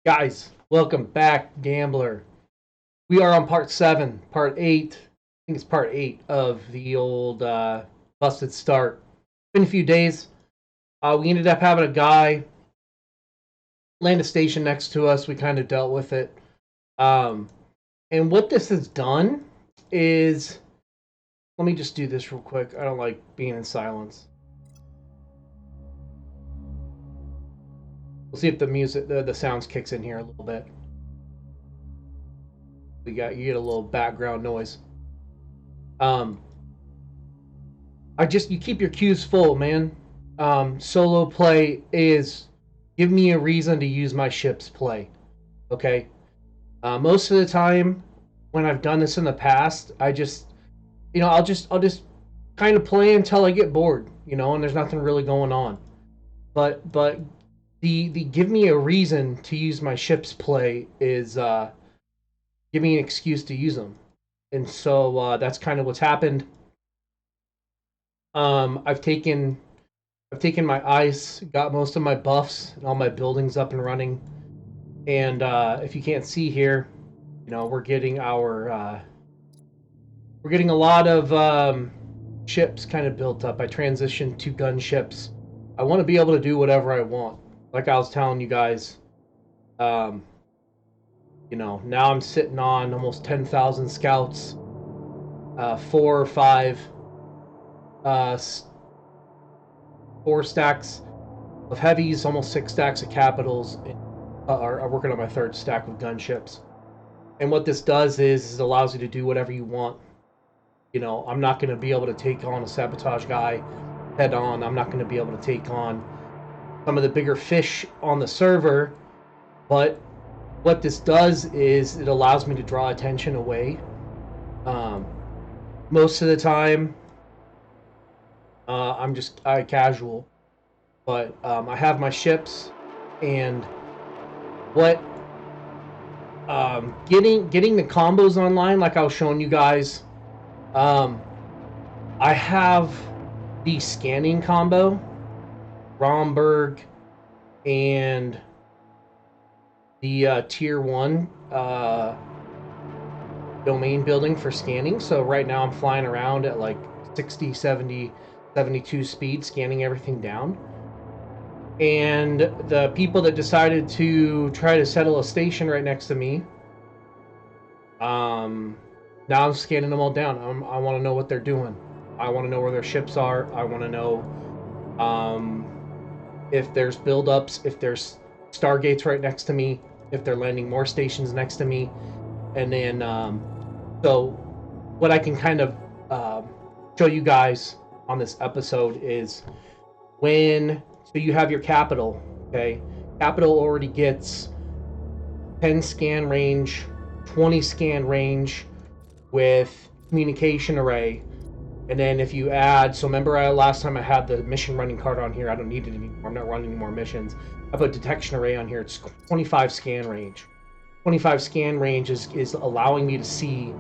Guys, welcome back, Gambler. We are on part 7, part 8. I think it's part 8 of the old Busted Start. Been a few days. We ended up having a guy land a station next to us. We kind of dealt with it. Um, and what this has done is. Let me just do this real quick. I don't like being in silence. We'll see if the music, the sounds kicks in here a little bit. You get a little background noise. Um, you keep your queues full, man. Solo play is give me a reason to use my ship's play. Okay. Most of the time, when I've done this in the past, I'll just kind of play until I get bored, and there's nothing really going on. But the give me a reason to use my ship's play is give me an excuse to use them, and so that's kind of what's happened. I've taken my ice, got most of my buffs and all my buildings up and running. And if you can't see here, we're getting a lot of ships kind of built up. I transitioned to gunships. I want to be able to do whatever I want. Like I was telling you guys, um, now I'm sitting on almost 10,000 scouts, 4 or 5 uh, 4 stacks of heavies, almost 6 stacks of capitals, and are working on my 3rd stack of gunships. And what this does is it allows you to do whatever you want. I'm not going to be able to take on a sabotage guy head on. I'm not going to be able to take on some of the bigger fish on the server. But what this does is it allows me to draw attention away. Most of the time, I casual. But I have my ships, and what getting the combos online, like I was showing you guys. I have the scanning combo, Romberg, and the tier 1 domain building for scanning. So right now I'm flying around at like 60, 70, 72 speed, scanning everything down. And the people that decided to try to settle a station right next to me, now I'm scanning them all down. I want to know what they're doing. I want to know where their ships are. I want to know if there's buildups, if there's stargates right next to me, if they're landing more stations next to me. And then, so what I can kind of show you guys on this episode is so you have your capital, okay? Capital already gets 10 scan range, 20 scan range with communication array. And then if you add, so remember last time I had the mission running card on here, I don't need it anymore, I'm not running any more missions. I put detection array on here, it's 25 scan range. 25 scan range is allowing me to see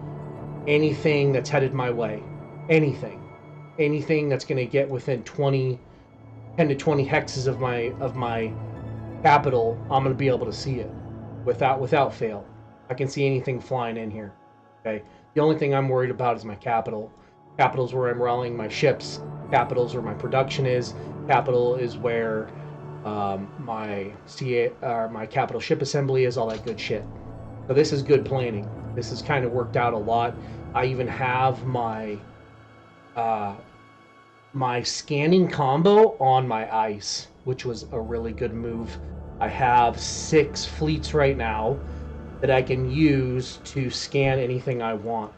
anything that's headed my way. Anything that's going to get within 10 to 20 hexes of my capital, I'm going to be able to see it without fail. I can see anything flying in here. Okay. The only thing I'm worried about is my capital. Capital's where I'm rallying my ships. Capital's where my production is. Capital is where my capital ship assembly is. All that good shit. So this is good planning. This has kind of worked out a lot. I even have my scanning combo on my ice, which was a really good move. I have 6 fleets right now that I can use to scan anything I want.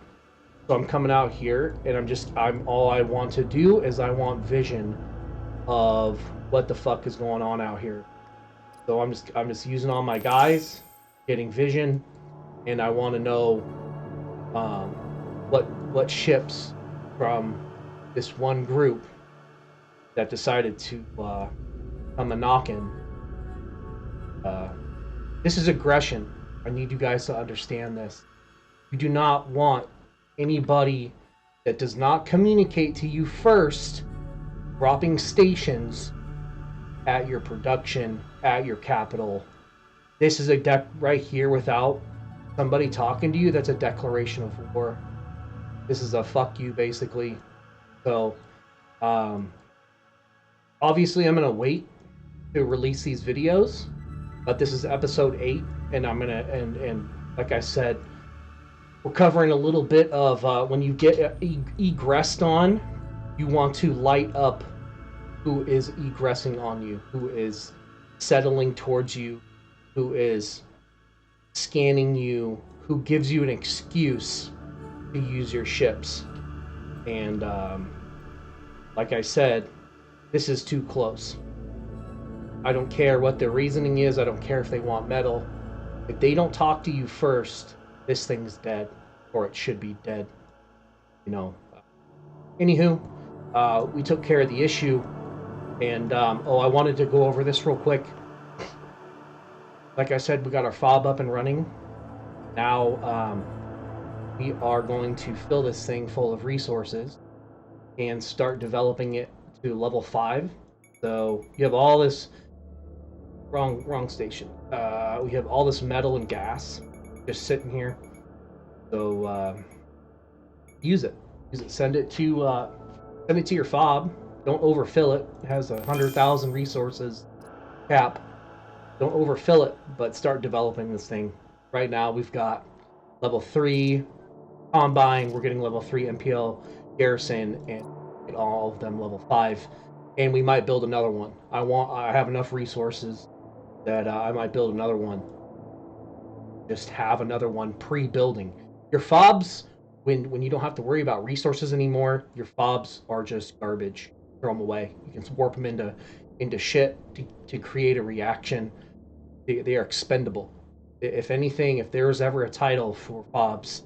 So I'm coming out here, and all I want to do is I want vision of what the fuck is going on out here. So I'm just using all my guys, getting vision, and I want to know what ships from this one group that decided to come a knocking. This is aggression. I need you guys to understand this. You do not want anybody that does not communicate to you first dropping stations at your production, at your capital, This is a deck right here without somebody talking to you. That's a declaration of war. This is a fuck you, basically. So, um, obviously, I'm gonna wait to release these videos, but this is episode 8, and I'm gonna and like I said, we're covering a little bit of when you get egressed on, you want to light up who is egressing on you, who is settling towards you, who is scanning you, who gives you an excuse to use your ships. And like I said, this is too close. I don't care what their reasoning is. I don't care if they want metal. If they don't talk to you first, this thing's dead, or it should be dead. You know. Anywho, we took care of the issue, and I wanted to go over this real quick. Like I said, we got our fob up and running. Now we are going to fill this thing full of resources and start developing it to level 5. So you have all this wrong station. We have all this metal and gas just sitting here. So use it. Use it. Send it to your fob. Don't overfill it. It has 100,000 resources cap. Don't overfill it, but start developing this thing. Right now we've got level 3 combine. We're getting level 3 MPL garrison, and all of them level 5. And we might build another one. I have enough resources that I might build another one. Just have another one pre-building. Your fobs, when you don't have to worry about resources anymore, your fobs are just garbage. Throw them away. You can warp them into shit to create a reaction. They are expendable. If anything, if there was ever a title for fobs,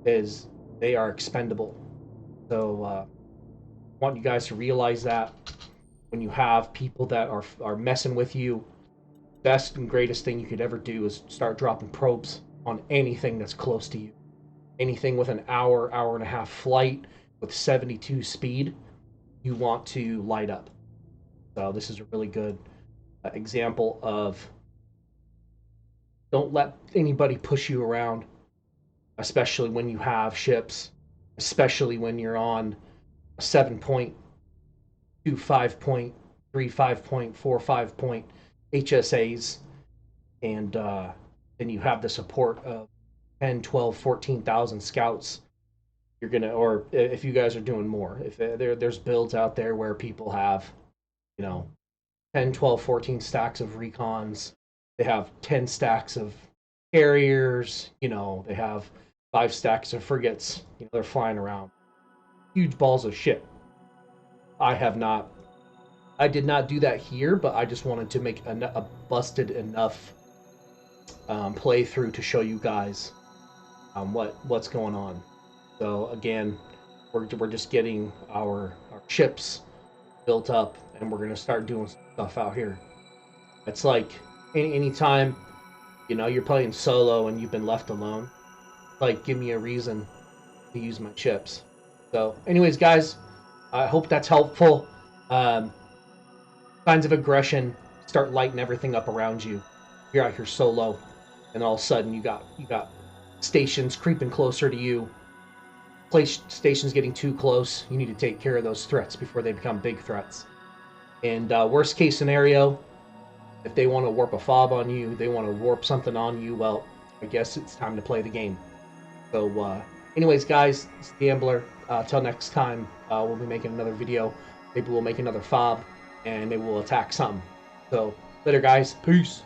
is they are expendable. So I want you guys to realize that when you have people that are messing with you, best and greatest thing you could ever do is start dropping probes on anything that's close to you. Anything with an hour and a half flight with 72 speed, you want to light up. So this is a really good example of don't let anybody push you around, especially when you have ships, especially when you're on 7.2, 5.3, 5.4, 5 point HSAs, and then you have the support of 10, 12, 14,000 scouts. You're gonna, or if you guys are doing more, if there's builds out there where people have, 10, 12, 14 stacks of recons, they have 10 stacks of carriers, they have 5 stacks of frigates, they're flying around. Huge balls of shit. I did not do that here, but I just wanted to make a busted enough playthrough to show you guys what's going on. So again, we're just getting our ships built up, and we're gonna start doing stuff out here. It's like anytime you're playing solo and you've been left alone, like give me a reason to use my chips. So, anyways, guys, I hope that's helpful. Um, Signs of aggression start lighting everything up around you. You're out here solo, and all of a sudden you got stations creeping closer to you. Place stations getting too close. You need to take care of those threats before they become big threats. And worst case scenario, if they want to warp a fob on you, they want to warp something on you, well, I guess it's time to play the game. So, anyways, guys, it's Gambler. Till next time, we'll be making another video. Maybe we'll make another fob, and maybe we'll attack something. So, later, guys. Peace.